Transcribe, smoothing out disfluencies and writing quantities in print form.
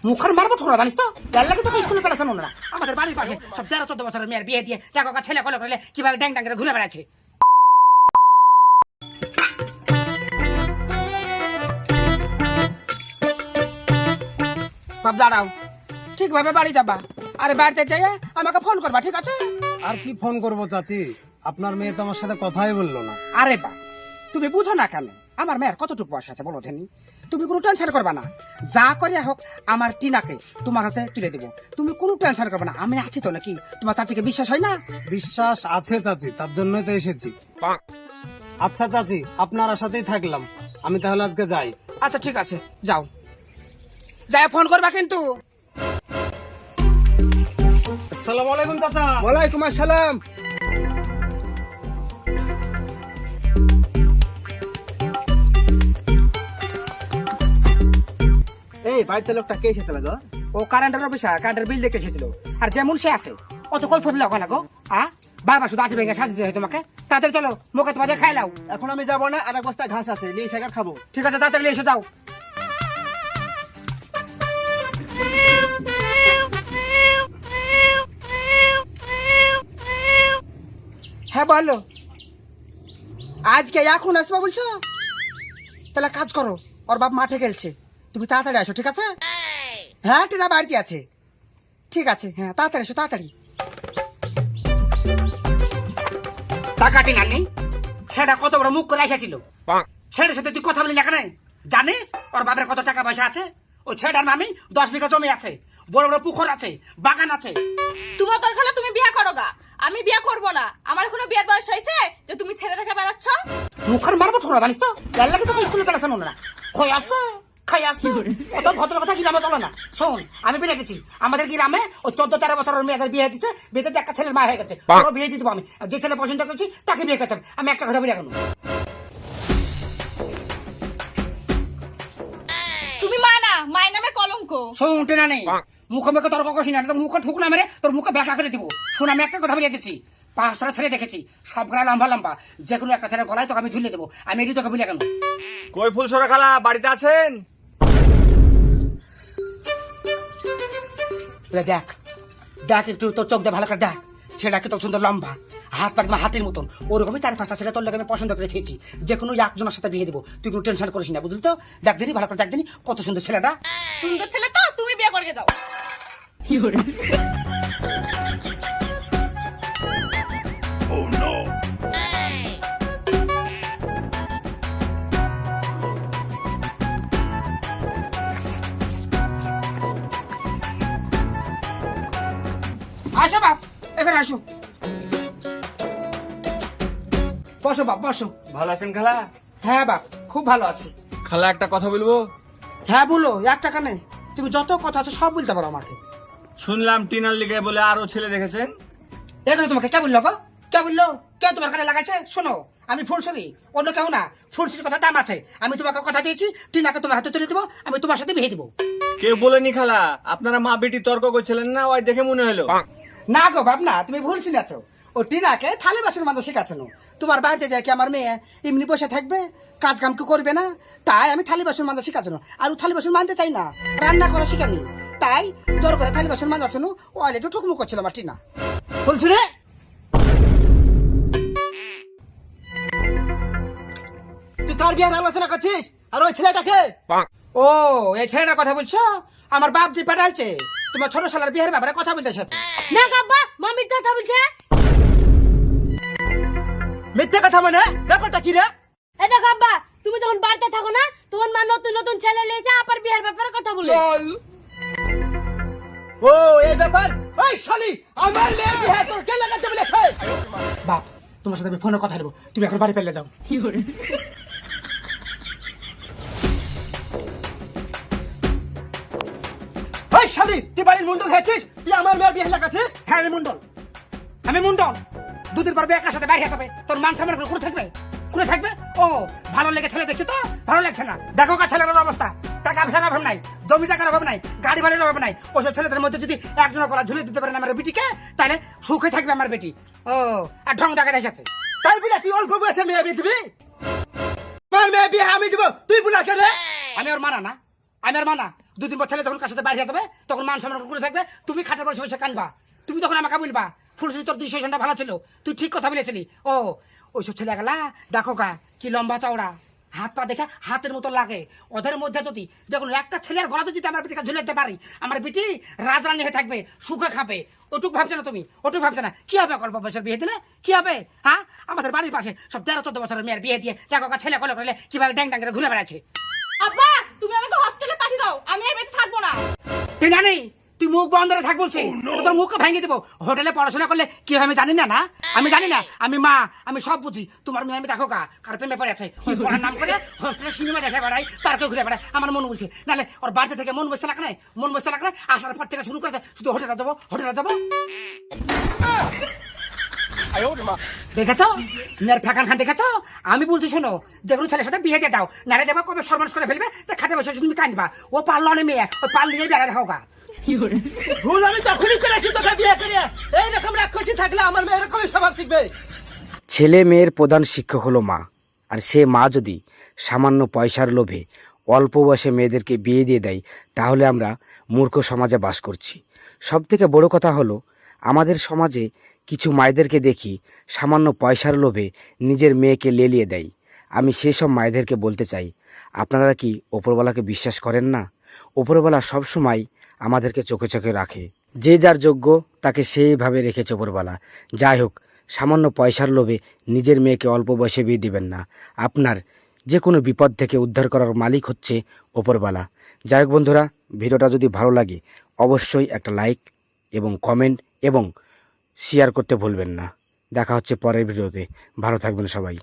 মুখের মারবো ঠোকরা জানিস তো যার লাগে তোকে স্কুলে পেড়াশোনা না আমাদের বাড়ির পাশে সব 13-14 বছরের মেয়ের বিয়ে দিয়ে দেখো ছেলে কলে করলে কিভাবে ড্যাং ড্যাং করে ঘুরে বেড়াচ্ছে। বাপ দাঁড়াও, ঠিকভাবে বাড়ি যাবা, আরে বাড়িতে যাই আমাকে ফোন করবা, ঠিক আছে? আর কি ফোন করব চাচি, আপনার মেয়ে তো আমার সাথে কথাই বললো না। আরে বা তুমি বুঝো না কেন, আমার মেয়ের কতটুকু বয়স আছে বলো ধেনি, তুমি কোনো টেনশন করবা না, যা করে হোক আমার টিনাকে তোমার হাতে তুলে দেবো, তুমি কোনো টেনশন করবে না, আমি আছি তো। নাকি তোমার চাচিকে বিশ্বাস হয় না? বিশ্বাস আছে চাচি, তার জন্যই তো এসেছি। আচ্ছা চাচি, আপনার আশাতেই থাকলাম, আমি তাহলে আজকে যাই। আচ্ছা ঠিক আছে, যাও, যাই ফোন করবা কিন্তু। আসসালামু আলাইকুম চাচা। ওয়ালাইকুম আসসালাম। এই বাড়িতে লোকটা কে এসেছিল গো? ও কারেন্টের অফিসার, কারেন্টের বিল দেখে এসেছিল, আর যেমন সে আছে অত কই ফুটলে ওখানে গো, বারবার শুধু আটি ভেঙে সাজিয়ে হয় তোমাকে। তাড়াতাড়ি চলো, মুখে তোমাদের খাই লাও। এখন আমি যাবো না, আর এক বস্তা ঘাস আছে, নিয়ে সেখানে খাবো। ঠিক আছে, তাড়াতাড়ি এসে যাও। হ্যাঁ বলো, আজকে এখন আসবা বলছো? তাহলে কাজ করো, ওর বাপ মাঠে গেলছে, তুমি তাড়াতাড়ি আসো, ঠিক আছে? হ্যাঁ টিনা বাড়িতে আছে, ঠিক আছে, হ্যাঁ তাড়াতাড়ি এসো, তাড়াতাড়ি। টাকাটি নানি ছেড়া কত বড় মুখ করে এসেছিল, ছেড়ের সাথে তুই কথা বলি না কেন? জানিস ওর বাপের কত টাকা পয়সা আছে? ওই ছেড়ার নামে 10 বিঘা জমি আছে, বড় বড় পুকুর আছে, বাগান আছে। তোমার দরকার হলে তুমি বিয়ে করো গা, আমি বিয়ে করবো না। আমার এখনো বিয়ের বয়স হয়েছে যে তুমি ছেড়ে রেখে বেড়াচ্ছ? মুখের মারবো ঠোকরা জানিস তো, যার লাগে তোকে স্কুলে পেড়াশোনা না খই আসছে খাই আসছে, অত ভদ্র কথা গ্রামে চলে না। শোন, আমি বেড়ে গেছি, আমাদের গ্রামে ওই 14-13 বছরের মেয়েদের বিয়ে দিচ্ছে, বিয়েতে একটা ছেলের মা হয়ে গেছে, ওর বিয়ে দিয়ে দেবো আমি, যে ছেলে পছন্দ করছি তাকে বিয়ে করতে হবে। আমি একটা কথা বলি এখন, তুমি মা না, মায়ের নামে কলঙ্ক। শোন টেনা নেই, মুখে মুখে তর্ক করছি না, তোর মুখে ঠুক না মেরে তোর মুখে ব্যাখ্যা করে দিব। শোন, আমি একটা কথা বলে দিচ্ছি, 5টা ছেলে দেখেছি, সব গলা লম্বা লম্বা, যে কোনো একটা ছেলের গলায় তোকে আমি ঝুলিয়ে দেবো। আমি এটি তোকে বলি এখন। কই ফুলসরা খালা বাড়িতে আছেন? দেখ দেখ একটু তোর চোখ দিয়ে ভালো করে দেখ, ছেলেটাকে তোর সুন্দর লম্বা, হাত পাক হাতের মতন, ওরকমই 4-5টা ছেলে তোর লাগে আমি পছন্দ করে খেয়েছি, যে কোনো একজনের সাথে বিয়ে দেবো, তুই কোনো টেনশন করিস না, বুঝলি তো? দেখ দিনি ভালো করে দেখ দিনি কত সুন্দর ছেলেটা। সুন্দর ছেলে তো, তুমি বিয়ে করে যাও। আসো বাপ, এখানে আসো, বসো বাপ বসো। ভালো আছেন খালা? হ্যাঁ বাপ, খুব ভালো আছি। খালা একটা কথা বলবো? হ্যাঁ বলো, 1 টাকা নেই, তুমি যত কথা আছে সব বলতে পারো আমাকে। শুনলাম টিনার লিগে বলে আরো ছেলে দেখেছেন। এখানে তোমাকে কে বললো গো, কে বললো, কে তোমার কানে লাগাইছে? শোনো, আমি ফুলসরি, অন্য কেউ না, ফুলসরির কথা দাম আছে, আমি তোমাকে কথা দিয়েছি টিনাকে তোমার হাতে তুলে দেবো, আমি তোমার সাথে বিয়ে দেবো। কেউ বলেনি খালা, আপনারা মা বেটি তর্ক করছিলেন না, ওই দেখে মনে হলো। না গো বাপ না, তুমি ভুল শুনেছ, ও টিনাকে থালি বাসন মাজা শেখাচ্ছেন, তোমার বাড়িতে যায় কি আমার মেয়ে এমনি বসে থাকবে, কাজ কাম কি করবে না? তাই আমি থালি বাসন মাজা শেখাচ্ছিল, আর ও থালি বাসন মানতে চাই না, রান্না করা শিখানি, তাই জোর করে থালি বাসন মাজা শুনু, ও আলে একটু ঠুকমুক করছিল আমার টিনা। বলছি রে, তুই কার বিয়ের আলোচনা করছিস? আর ওই ছেলেটাকে? ও এই ছেলেটার কথা বলছো? আমার বাপ যে পাঠালছে তোমার ছোট শালার বিয়ের ব্যাপারে কথা বলতে এসেছে। না কাব্বা, মামির কথা বলছে। মিথ্যে কথা মানে? ব্যাপারটা কি রে? এই দেখো আব্বা, তুমি যখন বাড়িতে থাকো না, তখন মা নতুন নতুন ছেলে লিয়েছে, আপার বিয়ের ব্যাপারে কথা বলে। ও এই ব্যাপার? ওই শালি, আমার মেয়ের বিয়ে তোর কে লাগাতে বলেছে? বাপ, তোমার সাথে আমি ফোনে কথা বলবো, তুমি এখন বাড়ি পেলে যাও। ওই শালি, তুই বাড়ির মুন্ডল হয়েছিস, তুই আমার মেয়ের বিয়ে লাগাচ্ছিস? হ্যাঁ আমি মন্ডল, আমি মন্ডল, দুদিন পর একার সাথে বাইরে যাবে, তোর মান সম্মান করে থাকবে, করে থাকবে। ও ভালো লেগে ছেলে দেখছে তো, ভালো লাগছে না, দেখো কা ছেলের অবস্থা, টাকা পয়সার অভাব নাই, জমি জায়গার অভাব নাই, গাড়ি বাড়ির অভাব নাই, ওসব ছেলেদের মধ্যে যদি একজনের গলা ঝুলে দিতে পারেন আমার বেটিকে, তাহলে সুখে থাকবে আমার বেটি। ও আর ঢং টাকা এসেছে, তাই বলে তুই অল্প বয়সে মেয়ে বিয়ে দিবি? আমার মেয়ে বিয়ে আমি দিব, তুই বুলা কে রে? আমি ওর মানা না, আমি ওর মানা, 2-3 বছর ছেলে যখন কার সাথে বাইরে যাবে তখন মান সম্মান করে থাকবে, তুমি খাটের বসে বসে কানবা, তুমি তখন আমাকে বলবা ফুলসুরি তোর ডিসিশনটা ভালো ছিল, তুই ঠিক কথা বলেছিলি। ও ওইসব ছেলে গেলা দেখো কা কি লম্বা চওড়া, হাত পা দেখে হাতের মতো লাগে, ওদের মধ্যে যদি দেখুন একটা ছেলের গলাতে যদি আমার বেটিকে ঝুলে দিতে পারি, আমার বেটি রাজরানী হয়ে থাকবে, সুখে খাবে। ওটুক ভাবছে না তুমি, ওটুক ভাবছে না। কি হবে অল্প বয়সের বিয়ে দিলে কি হবে? হ্যাঁ, আমাদের বাড়ির পাশে সব 13-14 বছরের মেয়ের বিয়ে দিয়ে দেখো কা ছেলে কলে করলে কিভাবে ড্যাং ড্যাং করে ঘুরে বেড়াচ্ছে। আব্বা তুমি আমাকে হস্টেলে পাঠিয়ে দাও, আমি আর বাড়িতে থাকবো না। তুই জানি তুই মুখ বন্ধ করে থাক বলছি, তোর মুখ ভেঙে দেবো। হোটেলে পড়াশোনা করলে কি হয় আমি জানি না, না আমি জানি না, আমি মা, আমি সব বুঝি। তোমার মেয়ে আমি দেখো কা কার ব্যাপারে আছে, ওই পড়ার নাম করে হোস্টেলে সিনেমা দেখে বেড়াই, পার্কে ঘুরে বেড়াই। আমার মন বলছে নাহলে ওর বাড়িতে থেকে মন বসতে লাগে, মন বসতে লাগলে আসার পর থেকে শুরু করেছে শুধু হোটেলে যাবো, হোটেলে যাবো। দেখেছো মেয়ের ফ্যাকান খান, দেখেছো? আমি বলছি শোনো, যেগুলো ছেলের সাথে বিয়ে দিয়ে দাও, নারে দেবো কবে সর্বনাশ করে ফেলবে, খাটে বসে তুমি কাঁদবা। ও পারলো না মেয়ে, ওই পারলিয়ে বেড়া দেখাও গা। ভুল আমি তখনই করেছি তোকে বিয়ে করে। এইরকম রাক্ষসী থাকলে আমার মেয়ে এরকমই স্বভাব শিখবে। ছেলে মেয়ের প্রধান শিক্ষক হলো মা, আর সে মা যদি সামান্য পয়সার লোভে অল্প বয়সে মেয়েদেরকে বিয়ে দিয়ে দেয়, তাহলে আমরা মূর্খ সমাজে বাস করছি। সবথেকে বড় কথা হলো, আমাদের সমাজে কিছু মায়েদেরকে দেখি সামান্য পয়সার লোভে নিজের মেয়েকে লেলিয়ে দেয়। আমি সেসব মায়েদেরকে বলতে চাই, আপনারা কি ওপরওয়ালাকে বিশ্বাস করেন না? ওপরওয়ালা সবসময় আমাদেরকে চোখে চোখে রাখে, যে যার যোগ্য তাকে সেইভাবে রেখেছে ওপরওয়ালা। যাই হোক, সামান্য পয়সার লোভে নিজের মেয়েকে অল্প বয়সে বিয়ে দিবেন না। আপনার যে কোনো বিপদ থেকে উদ্ধার করার মালিক হচ্ছে ওপরওয়ালা। যাই হোক বন্ধুরা, ভিডিওটা যদি ভালো লাগে অবশ্যই একটা লাইক এবং কমেন্ট এবং শেয়ার করতে ভুলবেন না। দেখা হচ্ছে পরের ভিডিওতে। ভালো থাকবেন সবাই।